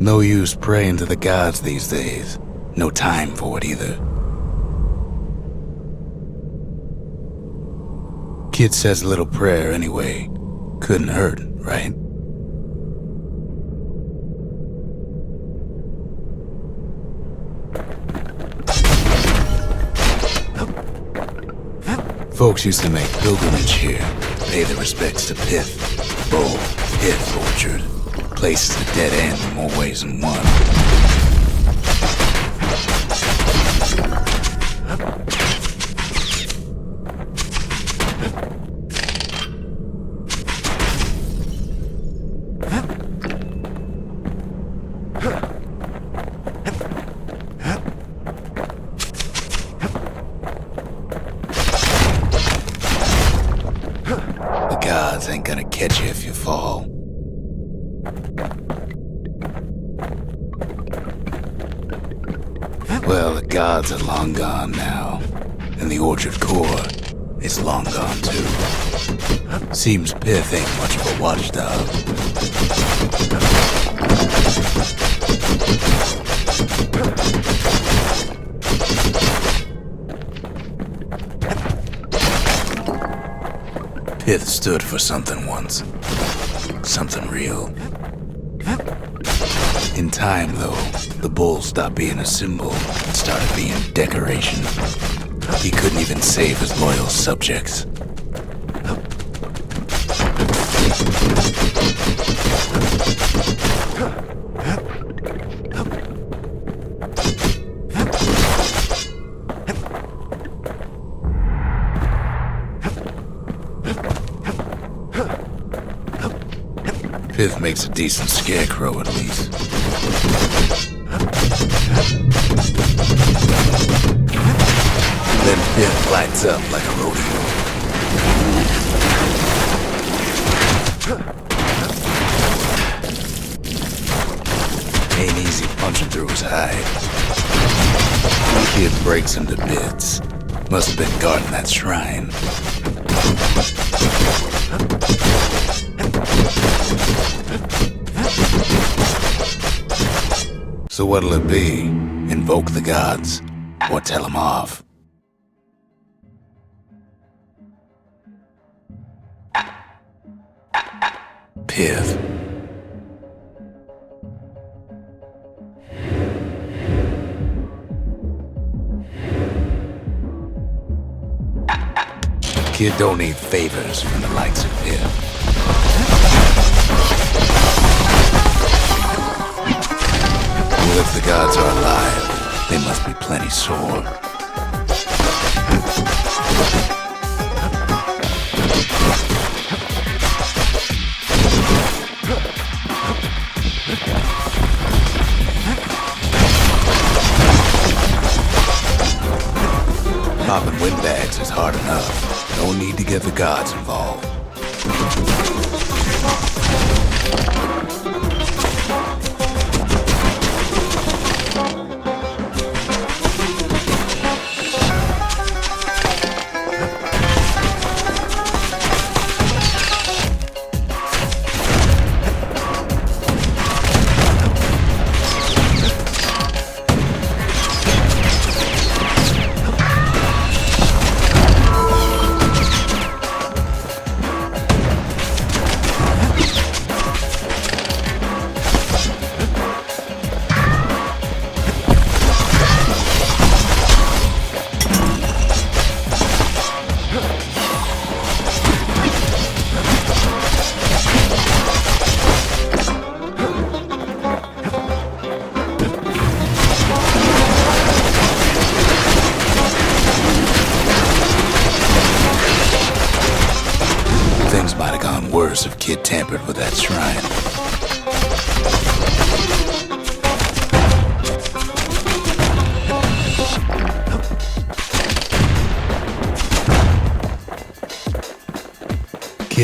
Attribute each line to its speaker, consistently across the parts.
Speaker 1: No use praying to the gods these days. No time for it either. Kid says a little prayer anyway. Couldn't hurt, right? Folks used to make pilgrimage here, pay their respects to Pith, Bull, Pith Orchard. Place is a dead end in more ways than one. The gods ain't gonna catch you if you fall. Well, the gods are long gone now, and the orchard core is long gone too. Seems Pith ain't much of a watchdog. Pith stood for something once. Something real. In time, though, the bull stopped being a symbol and started being decoration. He couldn't even save his loyal subjects. Pith makes a decent scarecrow, at least. Then Pith lights up like a rodeo. Ain't easy punching through his hide. Kid breaks him to bits. Must have been guarding that shrine. So what'll it be? Invoke the gods? Or tell them off? Pith. Kid don't need favors from the likes of Pith. Well, if the gods are alive, they must be plenty sore. Popping windbags is hard enough. No need to get the gods involved. Things might have gone worse if Kid tampered with that shrine.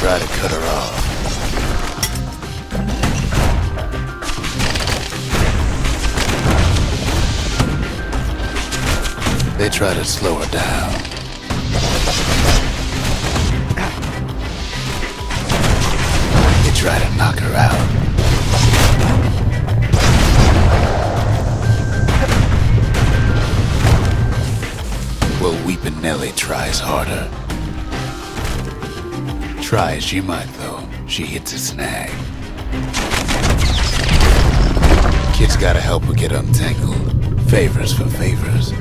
Speaker 1: try to cut her off. They try to slow her down. They try to knock her out. Well, Weepin' Nelly tries harder. Try as she might, though, she hits a snag. Kid's gotta help her get untangled. Favors for favors.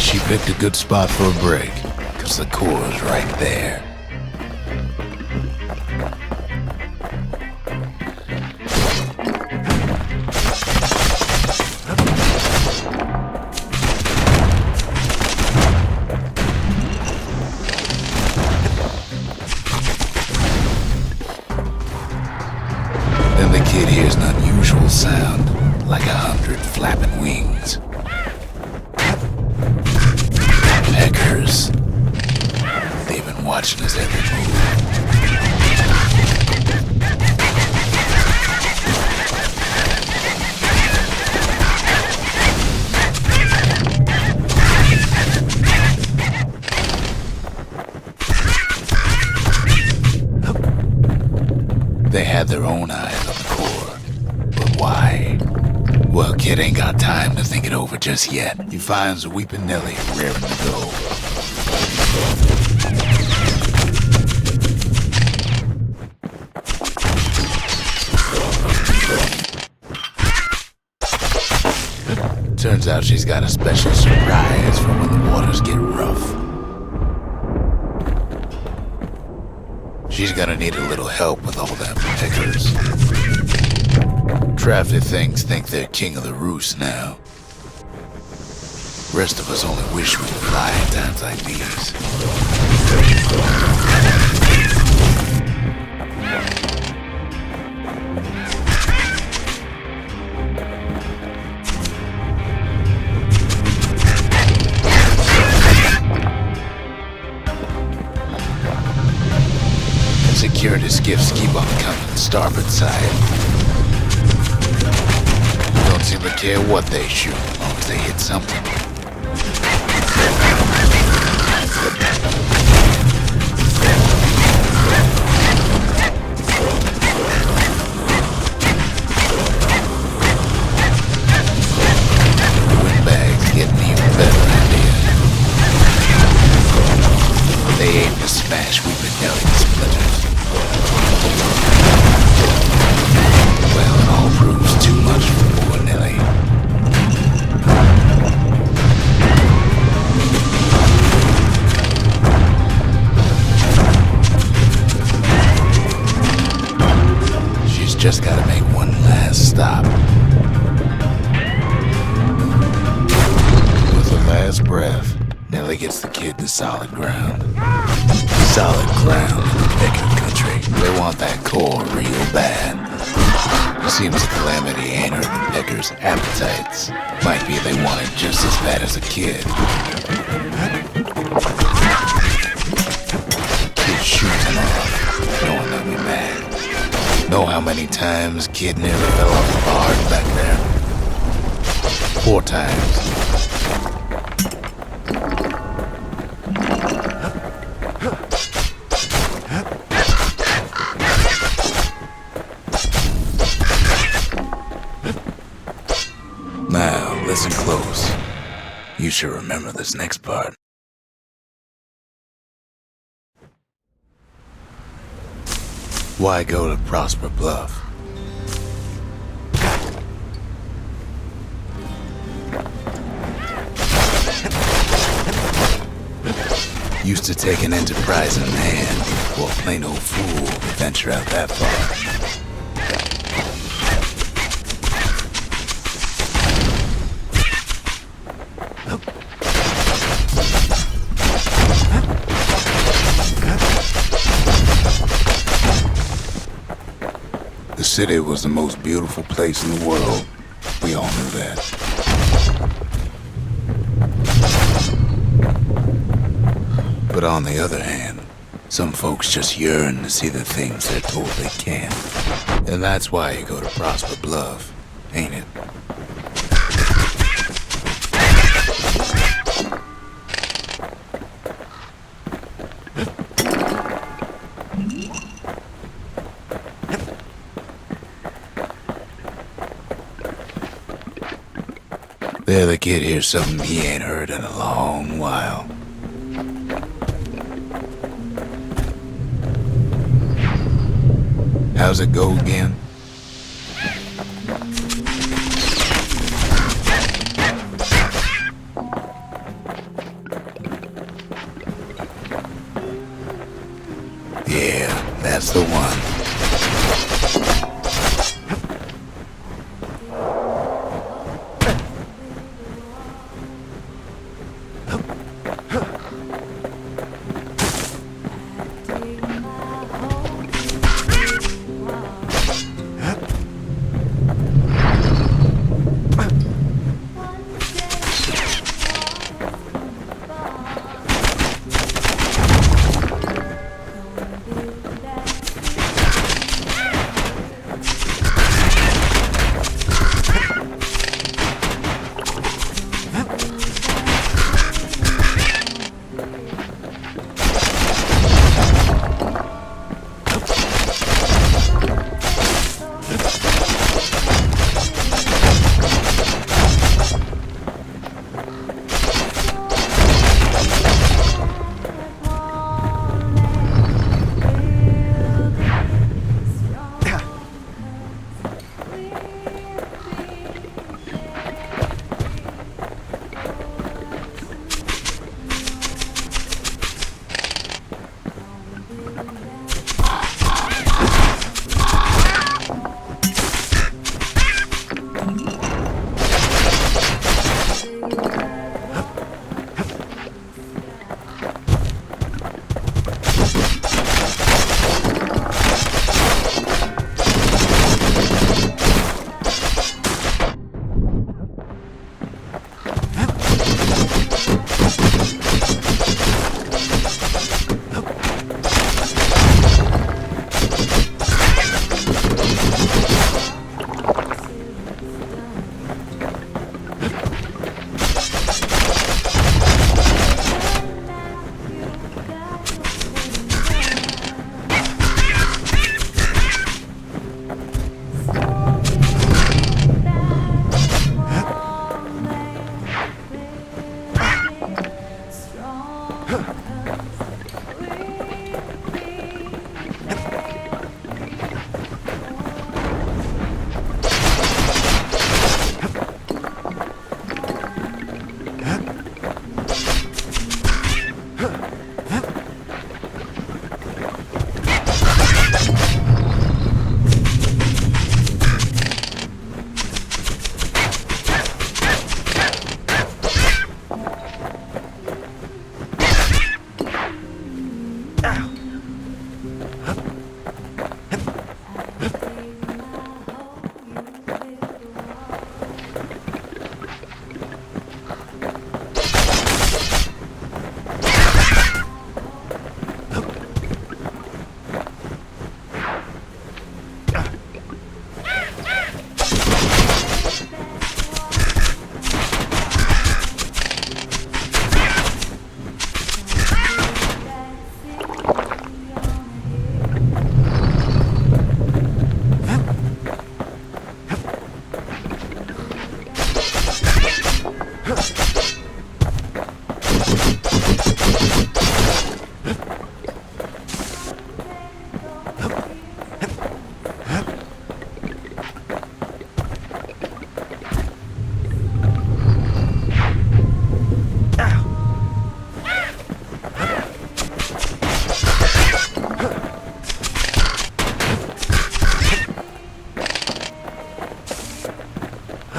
Speaker 1: She picked a good spot for a break, 'cause the core's right there. Then the kid hears an unusual sound, like 100 flapping wings. Peckers. They've been watching us every move. They had their own eyes on the core. But why? Well, kid ain't got time to think it over just yet. He finds Weepin' Nelly raring to go. Turns out she's got a special surprise for when the waters get rough. She's gonna need a little help with all them peckers. Crafty things think they're king of the roost now. Rest of us only wish we could fly in times like these. Security skiffs keep on coming, starboard side. Don't seem to care what they shoot, as long as they hit something. The windbag's getting even better idea. They aim to smash Weepin' Nelly to splinters. Well, it all proves too much for poor Nelly. She's just gotta make one last stop. With her last breath, Nelly gets the kid to solid ground. Solid ground in the Pecker country. They want that core real bad. Seems the calamity ain't hurt the Peckers' appetites. Might be they want it just as bad as a kid. Kid shoots him off, knowing they'll be mad. Know how many times kid nearly fell off the barge back there? 4 times. Now, listen close. You should remember this next part. Why go to Prosper Bluff? Used to take an enterprise in hand, or a plain old fool to venture out that far. The city was the most beautiful place in the world. We all knew that. But on the other hand, some folks just yearn to see the things they're told they can't. And that's why you go to Prosper Bluff, ain't it? The other kid hears something he ain't heard in a long while. How's it go again? Yeah, that's the one.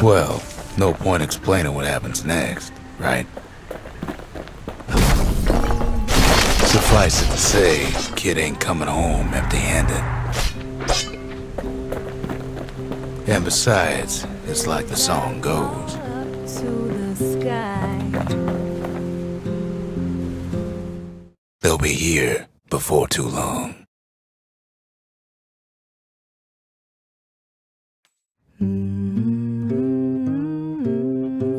Speaker 1: Well, no point explaining what happens next, right? Suffice it to say, kid ain't coming home empty-handed. And besides, it's like the song goes.
Speaker 2: To the sky.
Speaker 1: They'll be here before too long.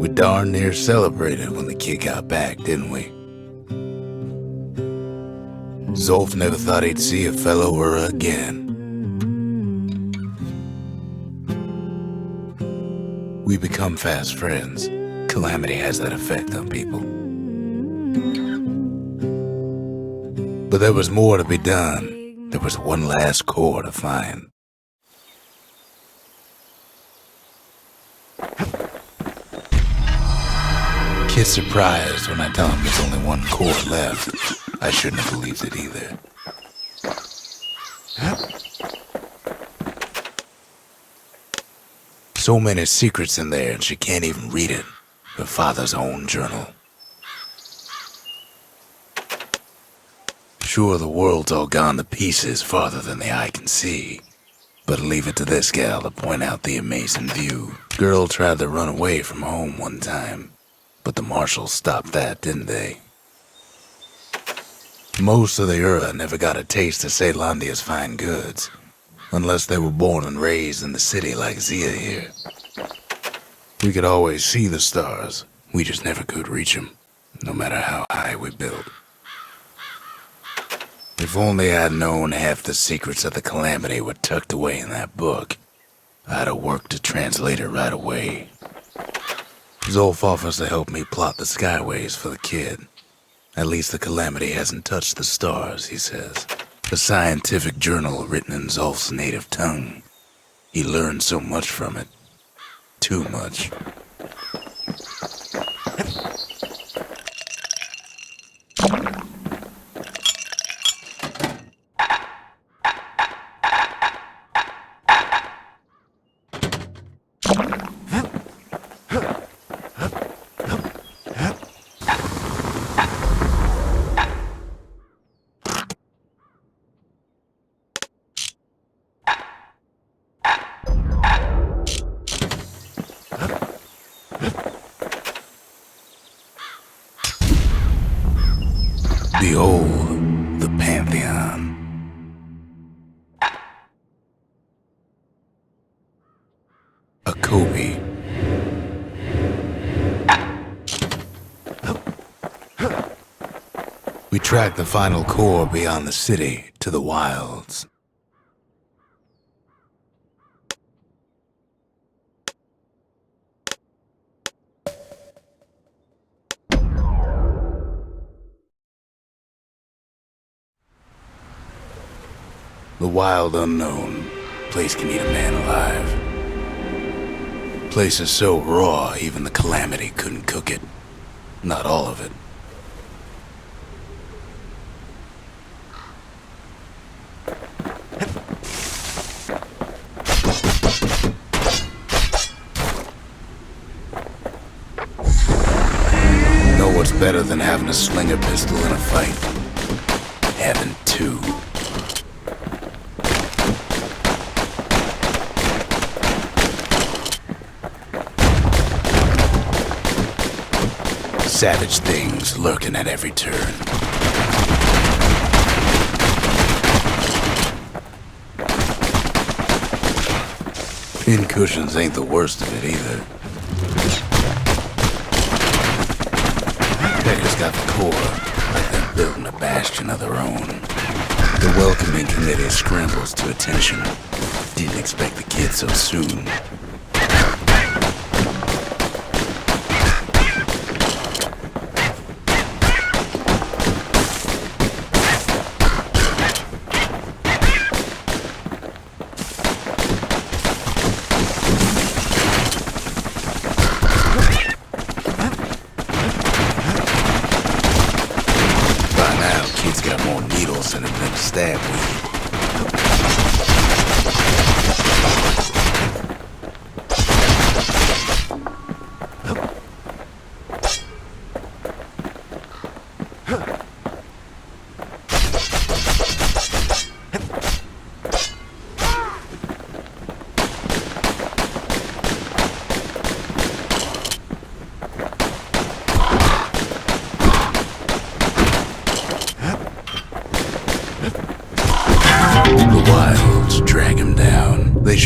Speaker 1: We darn near celebrated when the kid got back, didn't we? Zolf never thought he'd see a fellow Ura again. We become fast friends. Calamity has that effect on people. But there was more to be done. There was one last core to find. Kid's surprised when I tell him there's only one core left. I shouldn't have believed it either. So many secrets in there and she can't even read it. Her father's own journal. Sure, the world's all gone to pieces farther than the eye can see. But leave it to this gal to point out the amazing view. Girl tried to run away from home one time, but the marshals stopped that, didn't they? Most of the Ura never got a taste of Ceylondia's fine goods, unless they were born and raised in the city like Zia here. We could always see the stars, we just never could reach them, no matter how high we built. If only I'd known half the secrets of the Calamity were tucked away in that book, I'd have worked to translate it right away. Zolf offers to help me plot the skyways for the kid. At least the Calamity hasn't touched the stars, he says. A scientific journal written in Zolf's native tongue. He learned so much from it. Too much. Behold, the Pantheon. A Kobe. We track the final core beyond the city to the wilds. The wild unknown. Place can eat a man alive. Place is so raw, even the Calamity couldn't cook it. Not all of it. Know what's better than having a slinger pistol in a fight? Having two. Savage things lurking at every turn. Pincushions ain't the worst of it either. Pecker's got the core, like they're building a bastion of their own. The welcoming committee scrambles to attention. Didn't expect the kid so soon. Kid's got more needles in him than a stab weed.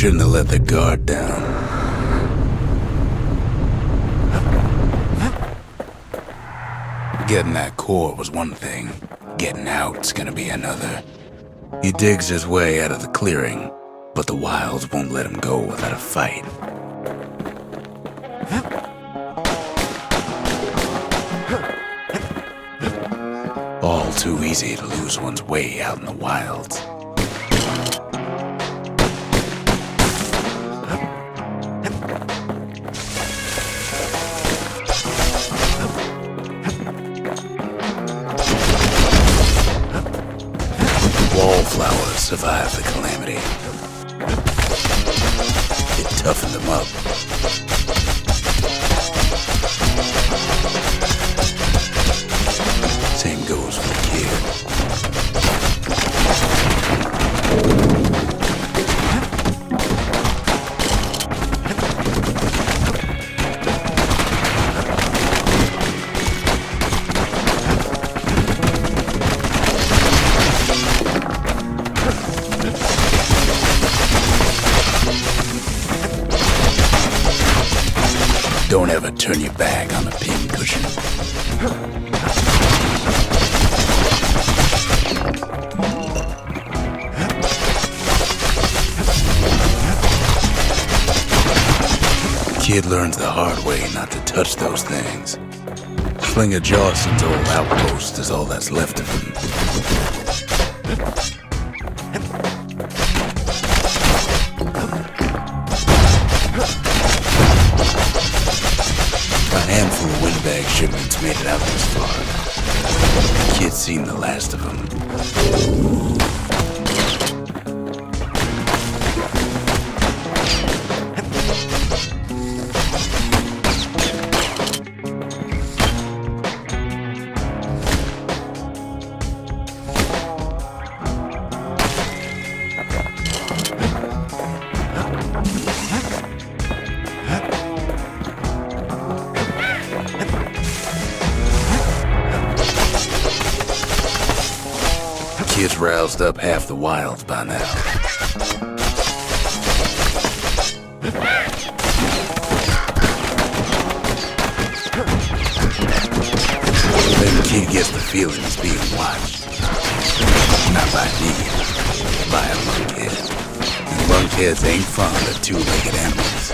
Speaker 1: shouldn't have let their guard down. Getting that core was one thing. Getting out's gonna be another. He digs his way out of the clearing, but the wilds won't let him go without a fight. All too easy to lose one's way out in the wilds. Wallflowers survived the calamity. It toughened them up. Same goes for the kid. Don't ever turn your back on a pincushion. Kid learns the hard way not to touch those things. Slinger Jawson's old outpost is all that's left of him. A handful of windbag shipments made it out this far. The kid's seen the last of them. Kid's roused up half the wilds by now. Then kid gets the feeling he's being watched. Not by me, by a lunkhead. And lunkheads ain't fond of two-legged animals.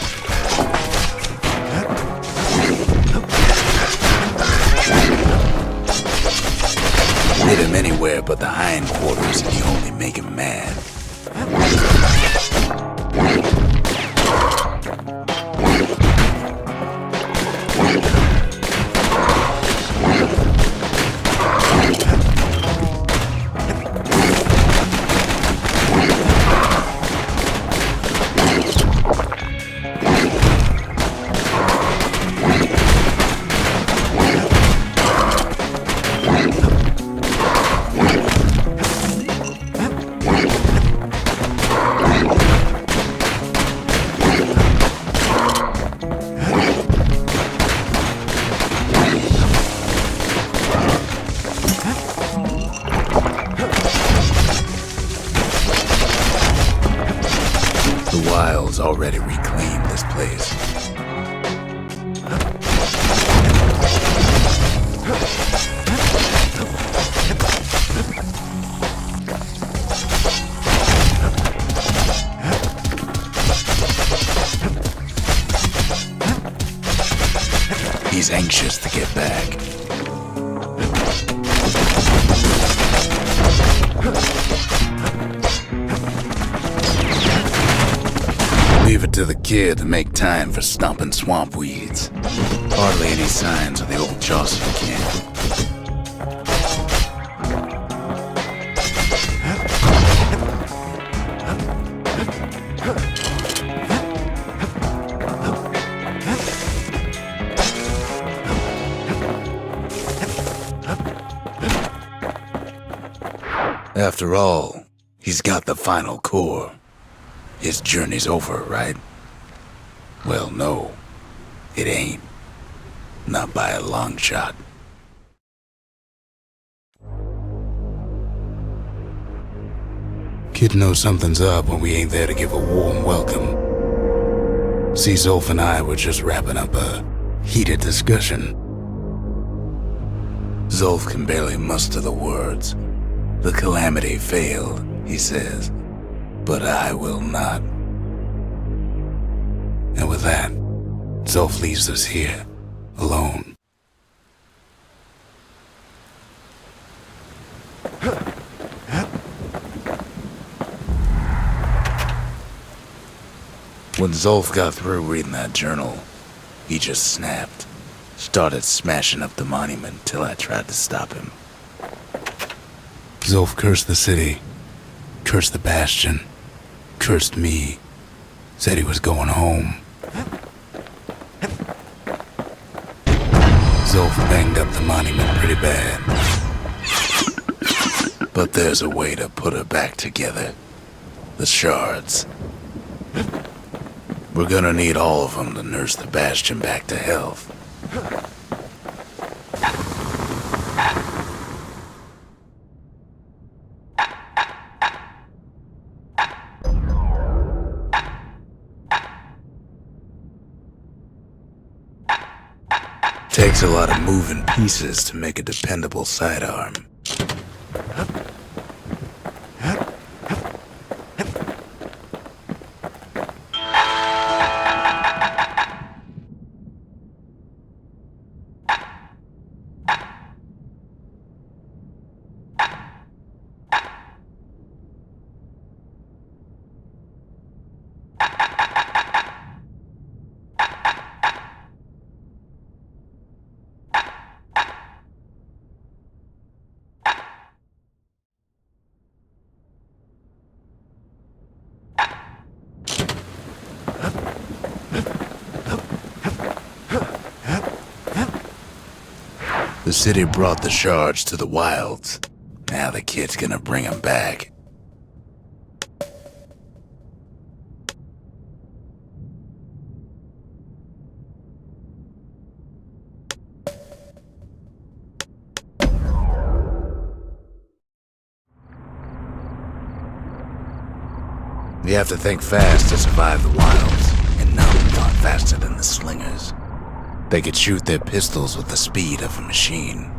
Speaker 1: Hit him anywhere but the hindquarters and you only make him mad. The wilds already reclaimed this place. He's anxious to get back. Leave it to the kid to make time for stomping swamp weeds. Hardly any signs of the old Jawson camp. After all, he's got the final core. His journey's over, right? Well, no, it ain't. Not by a long shot. Kid knows something's up when we ain't there to give a warm welcome. See, Zolf and I were just wrapping up a heated discussion. Zolf can barely muster the words. The calamity failed, he says, but I will not. And with that, Zolf leaves us here, alone. When Zolf got through reading that journal, he just snapped. Started smashing up the monument till I tried to stop him. Zolf cursed the city, cursed the Bastion, cursed me, said he was going home. Zolf banged up the monument pretty bad. But there's a way to put her back together. The shards. We're gonna need all of them to nurse the Bastion back to health. Takes a lot of moving pieces to make a dependable sidearm. The city brought the shards to the wilds. Now the kid's gonna bring them back. You have to think fast to survive the wilds, and none thought faster than the slingers. They could shoot their pistols with the speed of a machine.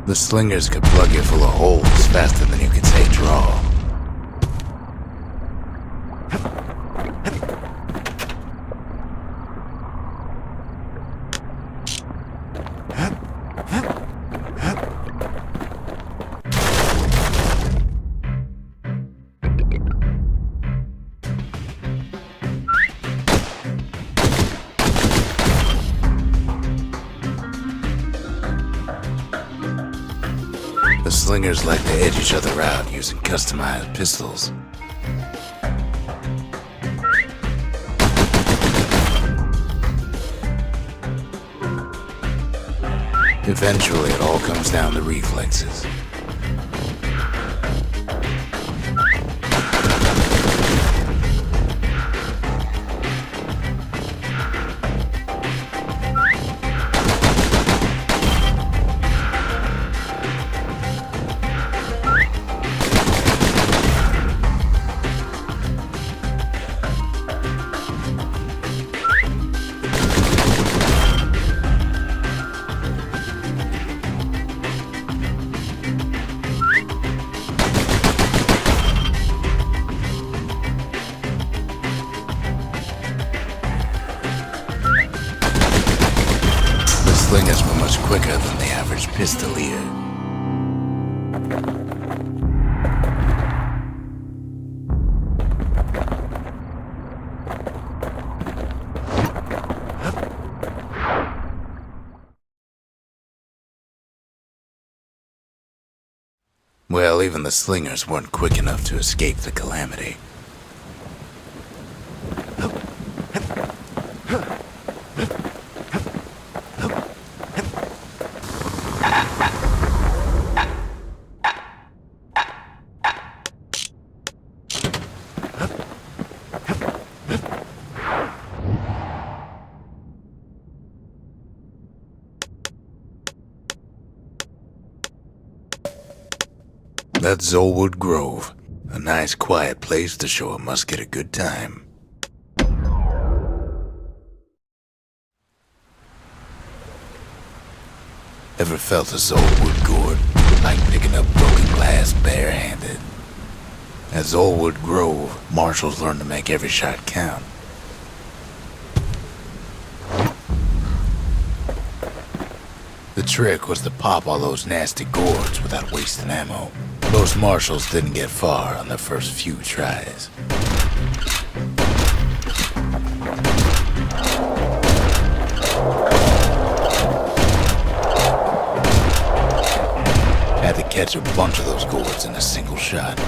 Speaker 1: The slingers could plug you full of holes faster than you could say draw. The slingers like to edge each other out using customized pistols. Eventually, it all comes down to reflexes. Slingers were much quicker than the average pistolier. Well, even the slingers weren't quick enough to escape the calamity. That's Zolwood Grove. A nice quiet place to show a musket a good time. Ever felt a Zolwood gourd? Like picking up broken glass barehanded. At Zolwood Grove, marshals learn to make every shot count. The trick was to pop all those nasty gourds without wasting ammo. Most marshals didn't get far on their first few tries. Had to catch a bunch of those gourds in a single shot.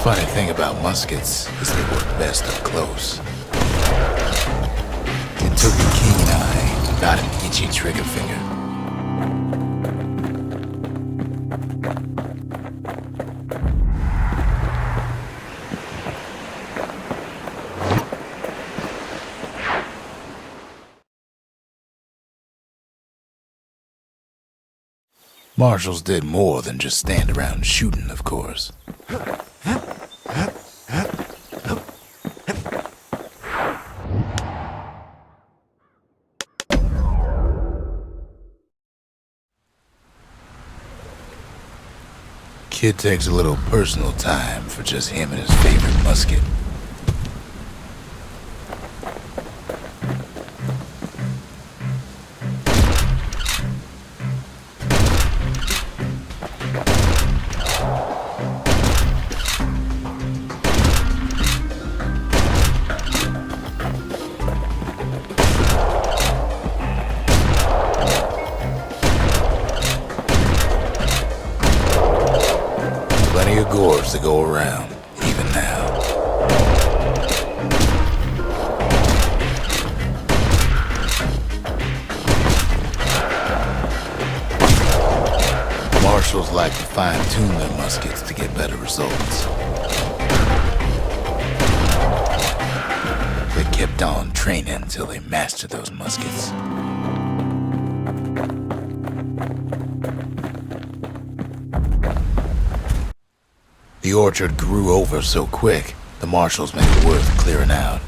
Speaker 1: Funny thing about muskets is they work best up close. It took a keen eye, not an itchy trigger finger. Marshals did more than just stand around shooting, of course. Kid takes a little personal time for just him and his favorite musket. Plenty of gourds to go around, even now. Marshals like to fine-tune their muskets to get better results. They kept on training until they mastered those muskets. The orchard grew over so quick, the marshals made it worth clearing out.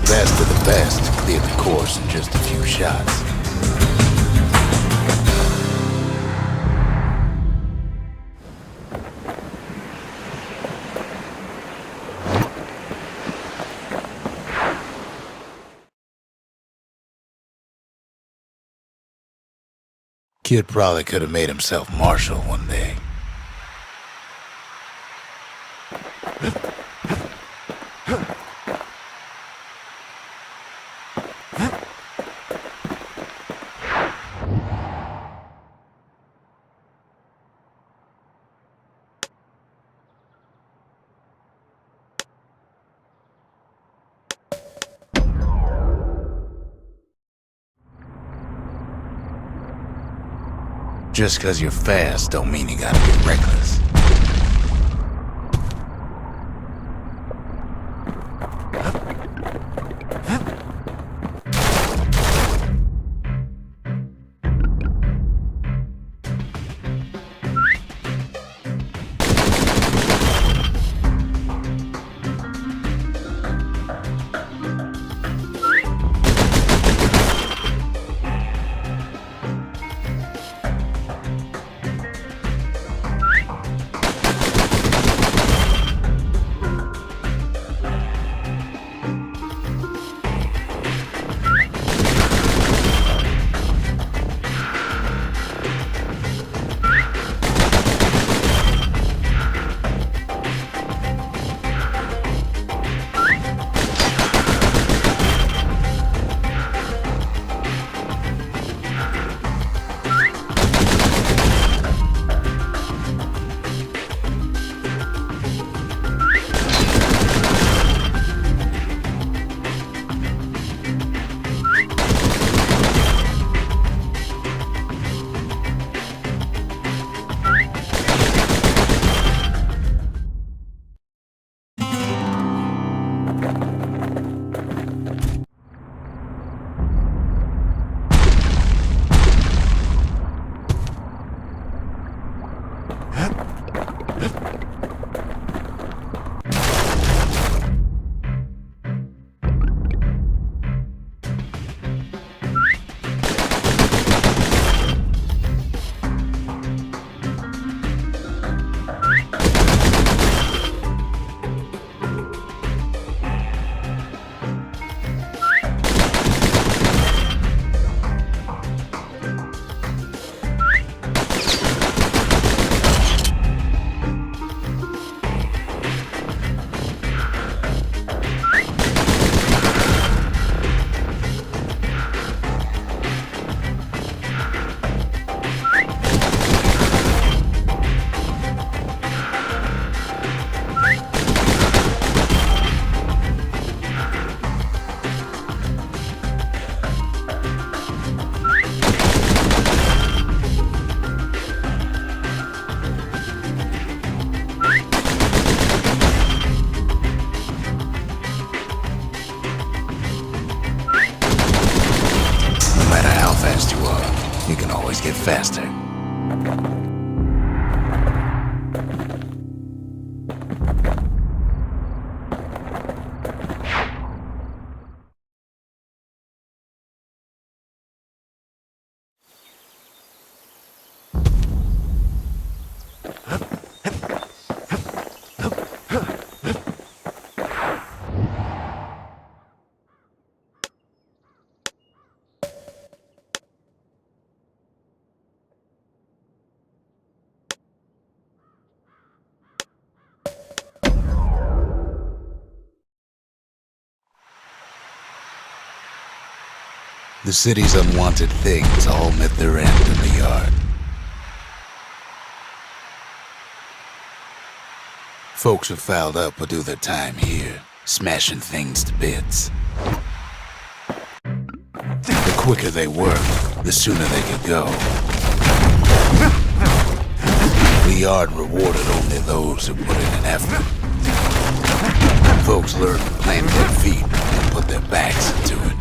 Speaker 1: Best of the best clear the course in just a few shots. Kid probably could have made himself marshal one day. Just 'cause you're fast don't mean you gotta be reckless. You can always get faster. The city's unwanted things all met their end in the yard. Folks who fouled up would do their time here, smashing things to bits. The quicker they worked, the sooner they could go. The yard rewarded only those who put in an effort. Folks learned to plant their feet and put their backs into it.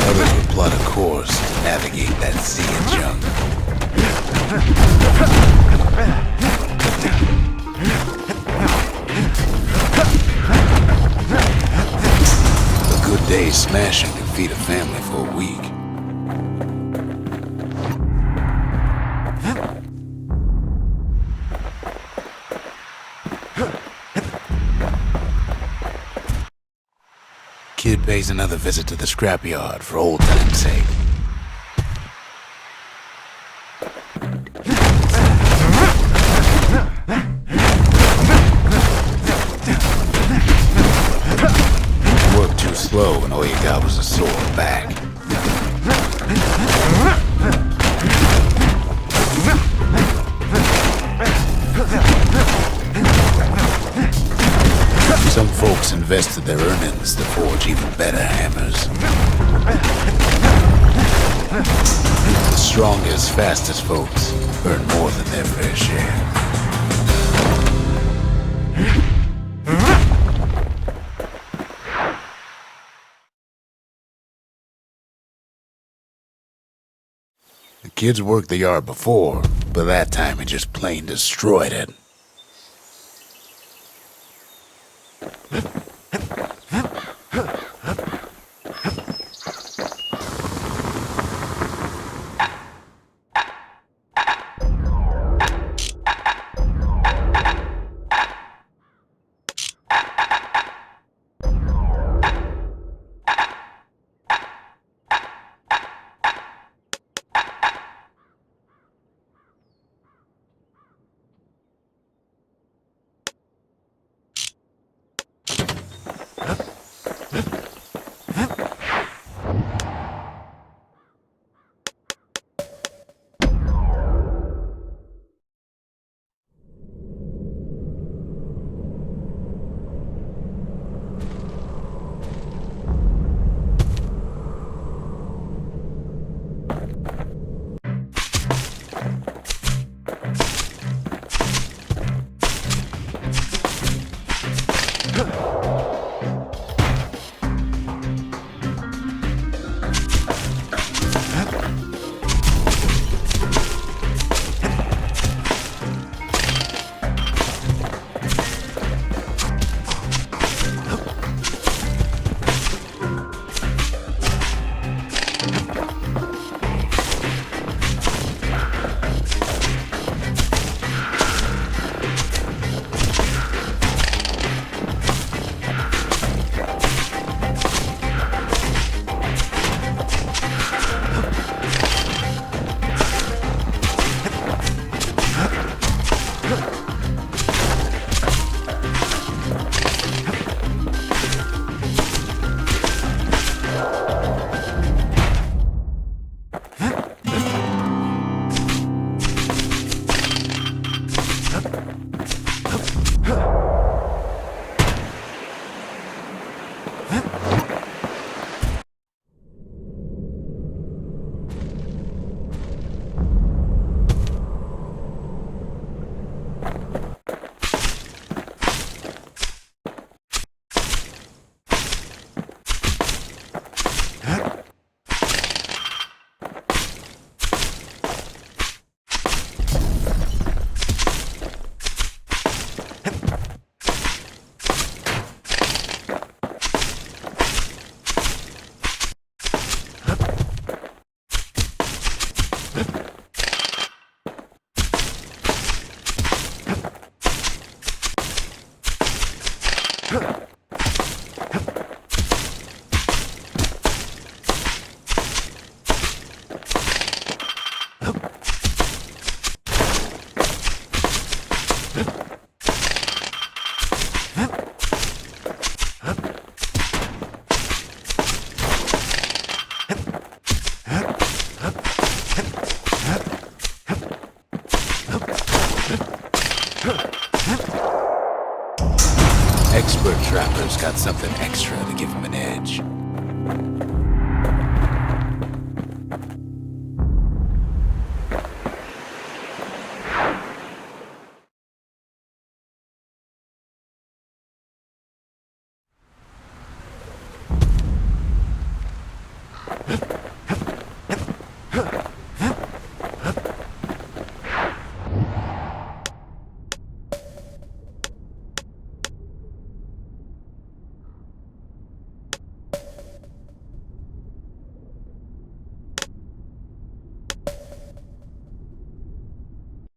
Speaker 1: Others would plot a course to navigate that sea of junk. smashing can feed a family for a week. Kid pays another visit to the scrapyard for old time's sake. Worked too slow and all you got was a sore back. Some folks invested their earnings to forge even better hammers. The strongest, fastest folks earn more than their fair share. The kids worked the yard before, but that time it just plain destroyed it. Expert trappers got something extra to give them an edge.